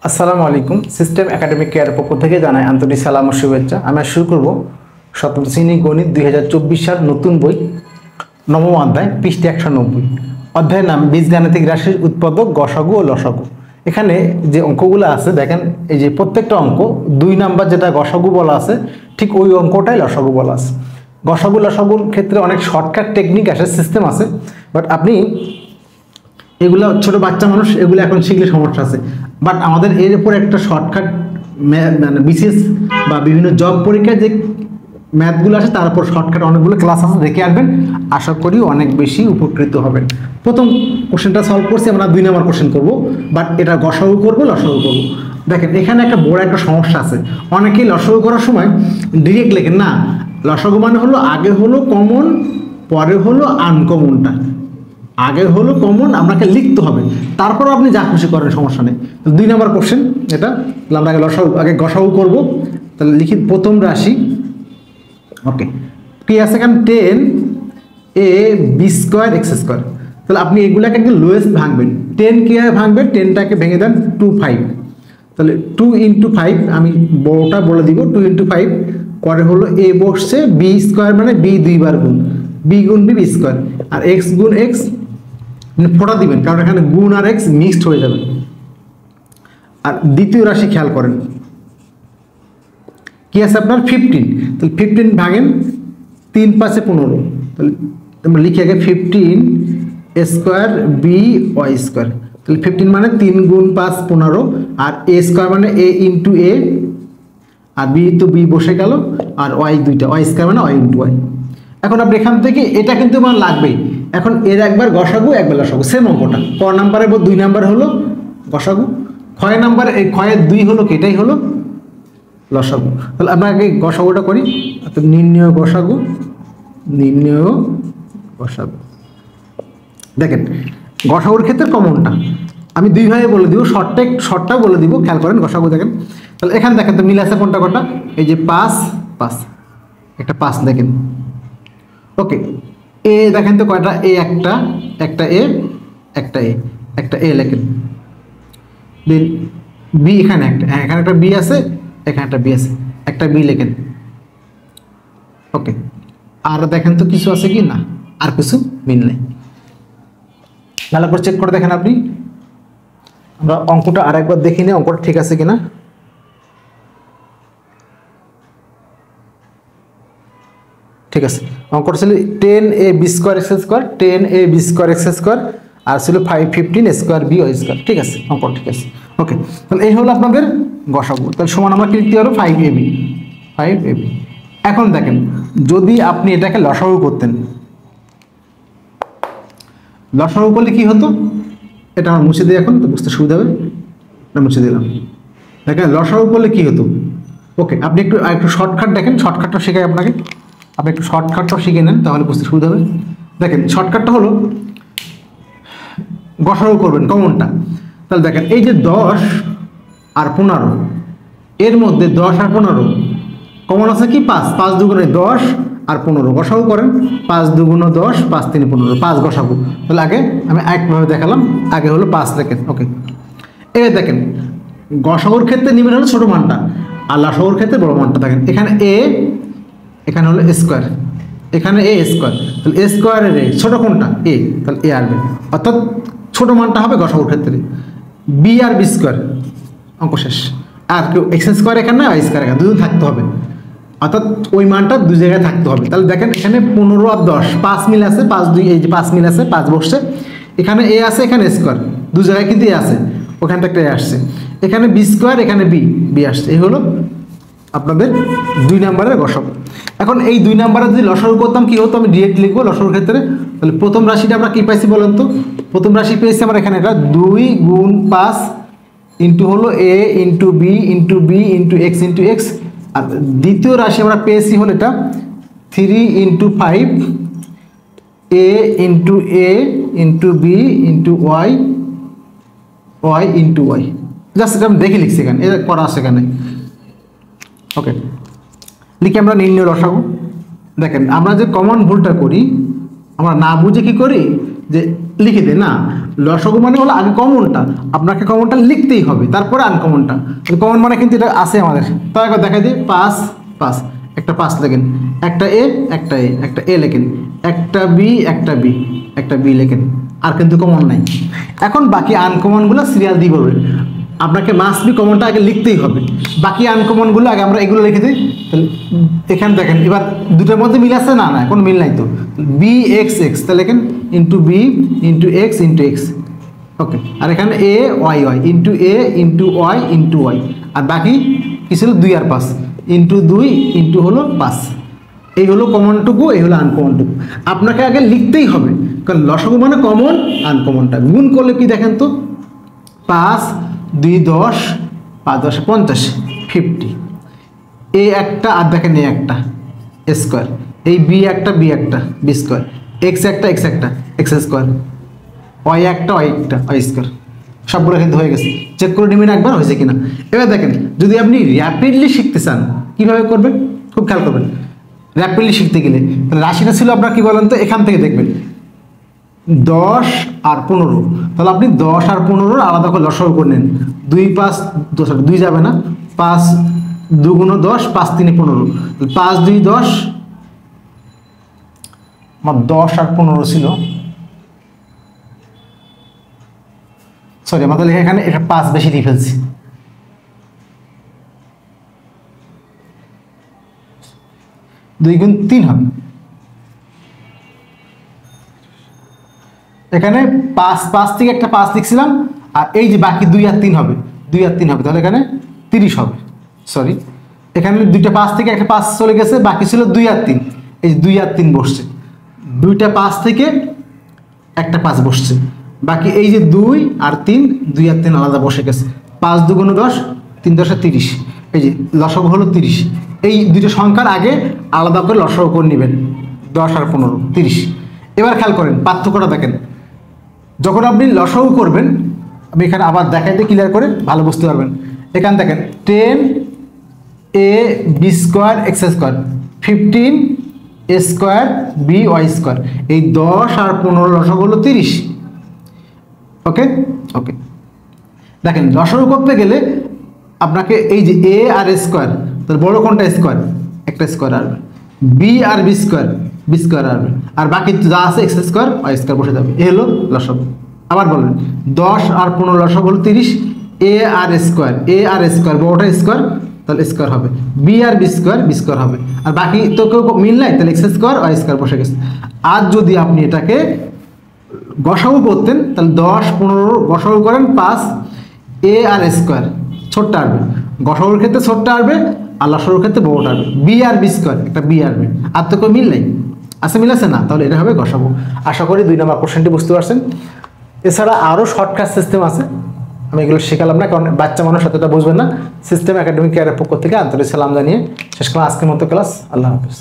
আসসালামু আলাইকুম। System academic care পক্ষ থেকে জানাই আন্তরিক সালাম ও শুভেচ্ছা। আমরা শুরু করব সপ্তম শ্রেণী গণিত 2024 সাল নতুন বই নবম অধ্যায় পৃষ্ঠা 190। অধ্যায়ের নাম বীজগাণিতিক রাশির উৎপাদক গসাগু ও লসাগু। এখানে যে অঙ্কগুলো আছে দেখেন, এই যে প্রত্যেকটা অঙ্ক 2 নাম্বার যেটা গসাগু বলা আছে ঠিক ওই অঙ্কটাই লসাগু বলা আছে। গসাগু লসাগুর ক্ষেত্রে অনেক শর্টকাট টেকনিক আছে, সিস্টেম আছে, বাট আপনি এগুলো ছোট বাচ্চা মানুষ এগুলো এখন শিখলে সমস্যা আছে। বাট আমাদের এর উপর একটা শর্টকাট মানে বিশেষ বা বিভিন্ন জব পরীক্ষায় যে ম্যাথগুলো আছে তার উপর শর্টকাট অনেকগুলো ক্লাস আছে, দেখে আসবেন, আশা করি অনেক বেশি উপকৃত হবেন। প্রথম কোশ্চেনটা সলভ করছি, আমরা 2 নম্বর কোশ্চেন করব, বাট এটা গসাগু করবো লসাগু করবো। দেখেন এখানে একটা বড় একটা সমস্যা আছে, অনেকেই লসাগু করার সময় ডিরেক্ট লেখেন না। লসাগু মানে হলো আগে হলো কমন, পরে হলো আনকমনটা। আগে হলো কমন, আপনাকে লিখতে হবে, তারপর আপনি যা খুশি করেন, সমস্যা নেই। তো 2 নম্বর কোশ্চেন এটা, আমরা আগে গসাগু করবো। তাহলে লিখি প্রথম রাশি। ওকে, কি আছে এখানে 10ab²x²। তাহলে আপনি এগুলাকে একদম লোয়েস্ট ভাঙবেন। 10 কীভাবে ভাঙবেন? 10টাকে ভেঙে দেন 2 5। তাহলে 2 × 5, আমি বড়টা বলে দিব, 2 × 5 পরে হলো a বসছে b² মানে b 2 বার গুণ, b গুণ b b², আর x গুণ x ফোঁটা দিবেন, কারণ এখানে গুণ আর x মিক্সড হয়ে যাবে। আর দ্বিতীয় রাশি খেয়াল করেন কি আছে আপনার 15। তাহলে 15 ভাঙেন 3 × 5 = 15। তাহলে আমরা লিখি আগে 15a² by²। তাহলে 15 মানে 3 গুণ 5 15, আর a² মানে a × a, আর b তো b বসে গেল, আর y দুইটা, y² মানে y × y। এখন আপনি এখান থেকে এটা কিন্তু আমার লাগবেই। এখন এর একবার গসাগু একবার লসাগু, সেম অঙ্কটা। ক নাম্বারের 2 নাম্বার হলো গসাগু, ক্ষয় নাম্বার এই ক্ষয়ের 2 হলো কি, এটাই হলো লসাগু। তাহলে আমরা আগে গসাগুটা করি। নির্ণয় গসাগু, নির্ণয় গসাগু। দেখেন গসাগুর ক্ষেত্রে কমনটা আমি 2 ভাবে বলে দিব, শর্টটা বলে দিব, খেয়াল করেন গসাগু দেখেন। তাহলে এখানে দেখেন তো মিল আছে কোনটা কোনটা, এই যে 5 5, একটা 5 দেখেন। ওকে, এ দেখেন তো কয়টা, এ একটা এ, একটা এ লেখেন। দেন বি এখানে একটা, হ্যাঁ এখানে একটা বি আছে, এখানে একটা বি আছে, একটা বি লেখেন। ওকে, আর দেখেন তো কিছু আছে কি না, আর কিছু মিল নেই। ভালো করে চেক করে দেখেন আপনি। আমরা অঙ্কটা আরেকবার দেখি নিই, অঙ্কটা ঠিক আছে কিনা। ঠিক আছে, অঙ্কটা ছিল 10ab²x², 10ab²x², আর ছিল 15a² ঠিক আছে, অঙ্ক ঠিক আছে। ওকে, তাহলে এই হলো আপনাদের গসাগু। তাহলে সমান আমরা কি লিখতে পারবো 5ab। এখন দেখেন যদি আপনি এটাকে লসাগু করতেন, লসাগু করলে কি হতো, এটা আমার মুছে দিই এখন, তো বুঝতে সুবিধা হবে, এটা মুছে দিলাম। দেখেন লসাগু করলে কি হতো। ওকে, আপনি একটু শর্টকাট দেখেন, শর্টকাটটা শেখাই আপনাকে, আপনি একটু শর্টকাটটাও শিখে নেন, তাহলে বুঝতে সুবিধা হবে। দেখেন শর্টকাটটা হলো গসাগু করবেন কমনটা। তাহলে দেখেন এই যে 10 আর 15, এর মধ্যে 10 আর 15 কমন আছে কি 5, 5 দুগুণে 10 আর 15 গসাগু করেন, 5 দুগুণে 10, 5 × 3 = 15, 5 গসাগু। তাহলে আগে আমি একভাবে দেখালাম, আগে হলো 5 দেখেন। ওকে, এই দেখেন গসাগুর ক্ষেত্রে নিবেন হলো ছোট মানটা, আর লসাগুর ক্ষেত্রে বড় মানটা। দেখেন এখানে এ, এখানে হলো স্কোয়ার, এখানে a², তাহলে a² এর ছোট কোনটা এ, তাহলে এ আসবে, অর্থাৎ ছোট মানটা হবে গসাগুর ক্ষেত্রে b আর b², অঙ্ক শেষ। আর কেউ x² এখানে না y² এখানে, দুজন থাকতে হবে, অর্থাৎ ওই মানটা 2 জায়গায় থাকতে হবে। তাহলে দেখেন এখানে 15 আর 10 5 মিল আছে, 5 2, এই যে 5 মিল আছে, 5 বসছে, এখানে a আছে, এখানে স্কোয়ার, 2 জায়গায় কিন্তু a আছে, ওখানটা একটা a আসছে, এখানে b², এখানে b আসছে। এই হলো আপনাদের 2 নম্বরের গসাগু। এখন এই 2 নম্বরে যদি লসাগু করতাম কি হতো, আমি ডিরেক্ট লিখবো লসাগুর ক্ষেত্রে। তাহলে প্রথম রাশিটা আমরা কি পাইছি বলেন তো, প্রথম রাশি পেয়েছি আমরা এখানে এটা 2 গুণ 5 ইন্টু হলো a into b into b into x into x, আর দ্বিতীয় রাশি আমরা পেয়েছি হলো এটা 3 × 5 a into a into b into y into y। Just এটা আমি দেখে লিখছি এখানে, এটা করা আছে এখানে। ওকে, লিখে আমরা নির্ণয় লসাগু। দেখেন আমরা যে কমন ভুলটা করি, আমরা না বুঝে কি করি, যে লিখে দে, না, লসাগু মানে হলো আগে কমনটা, আপনাকে কমনটা লিখতেই হবে, তারপরে আনকমনটা। কমন মানে কিন্তু এটা আছে আমাদের, তাই একবার দেখাই দিই। 5 5, একটা 5 লেখেন, একটা এ একটা এ লেখেন, একটা বি একটা বি লেখেন, আর কিন্তু কমন নাই। এখন বাকি আনকমনগুলো সিরিয়াল দিয়ে বলবেন, আপনাকে মাস্ট বি কমনটা আগে লিখতেই হবে, বাকি আনকমনগুলো আগে আমরা এগুলো লিখে দিই। তাহলে এখানে দেখেন এবার দুটোর মধ্যে মিল আছে, না কোনো মিল নাই তো, বি এক্স এক্স, তাহলে লেখেন into b into x, okay. আর এখানে a y into y into y, আর বাকি কি ছিল 2 আর 5 ইন্টু 2 ইন্টু হলো 5। এই হলো কমনটুকু, এই হলো আনকমনটুকু, আপনাকে আগে লিখতেই হবে, কারণ লসাগু মানে কমন, আনকমনটা গুণ করলে কি দেখেন তো, 5 2 10, 5 10 50, 50। এ একটা আর দেখেন এ একটা স্কোয়ার, এই বি একটা বি স্কোয়ার, এক্স একটা এক্স স্কোয়ার, ওয়াই একটা ওয়াই স্কোয়ার, সবগুলো কিন্তু হয়ে গেছে। চেক করে নেবেন একবার হয়েছে কিনা। এবার দেখেন যদি আপনি র্যাপিডলি শিখতে চান কীভাবে করবেন, খুব খেয়াল করবেন। র্যাপিডলি শিখতে গেলে তাহলে রাশিটা ছিল আপনার কি বলেন তো, এখান থেকে দেখবেন 10 আর 15, তাহলে আপনি 10 আর 15 আলাদা করে লসাগু করে নেন। 2 5 2 যাবে না, 5 2 গুণ 10, 5 3 15, 5 2 10, আমার 10 আর 15 ছিল, সরি আমাদের লেখা এখানে এটা 5 বেশি দিয়ে ফেলছি, 2 গুণ 3 হবে, এখানে 5 থেকে একটা 5 লিখছিলাম, আর এই যে বাকি 2 আর 3 হবে, তাহলে এখানে 30 হবে। সরি, এখানে দুইটা 5 থেকে একটা 5 চলে গেছে, বাকি ছিল 2 আর 3, এই 2 আর 3 বসছে, দুইটা 5 থেকে একটা 5 বসছে, বাকি এই যে 2 আর 3 আলাদা বসে গেছে। 5 2 গুণ 10, 3 10 30, এই যে লসাগু হলো 30। এই দুইটা সংখ্যার আগে আলাদা করে লসাগু করে নেবেন, 10 আর 15 30। এবার খেয়াল করেন পার্থক্যটা দেখেন, যখন আপনি লসাগু করবেন, আমি এখানে আবার দেখাই দিই ক্লিয়ার করে ভালো বুঝতে পারবেন। এখানে দেখেন 10 A B square x square, 15 A square B Y square, এই 10 আর 15 লসাগু হলো 30। ওকে, দেখেন লসাগু করতে গেলে আপনাকে এই যে এ আর স্কোয়ার, তাহলে বড় কোনটা স্কোয়ার, একটা স্কোয়ার আসবে, বি আর বি স্কোয়ার আসবে, আর বাকি যা আছে এক্স স্কোয়ার ওয়াই স্কোয়ার বসে যাবে, এ হলো লসাগু। আবার বলেন 10 আর 15 লসাগু হলো 30, এ আর স্কোয়ার বড়টা স্কোয়ার, তাহলে স্কোয়ার হবে, বি আর বি স্কোয়ার হবে, আর বাকি তো কেউ মিল নাই, তাহলে এক্স স্কোয়ার ওয়াই স্কোয়ার বসে গেছে। আর যদি আপনি এটাকে গসাগু করতেন, তাহলে 10 15 গসাগু করেন 5, এ আর স্কোয়ার ছোট্ট আসবে, গসাগুর ক্ষেত্রে ছোট্ট আসবে, আর লসাগুর ক্ষেত্রে বড়টা আসবে, বি আর বি স্কোয়ার একটা বি আসবে, আর তো কেউ মিল নাই, আছে মিল আছে না, তাহলে এটা হবে গসাগু। আশা করি 2 নম্বর কোশ্চেনটি বুঝতে পারছেন। এছাড়া আরও শর্টকাট সিস্টেম আছে, আমি এগুলো শেখালাম না, কারণ বাচ্চা মানুষ এতটা বুঝবেন না। সিস্টেম একাডেমিক কেয়ারের পক্ষ থেকে আন্তরিক সালাম জানিয়ে শেষ করলাম আজকের মতো ক্লাস। আল্লাহ হাফিজ।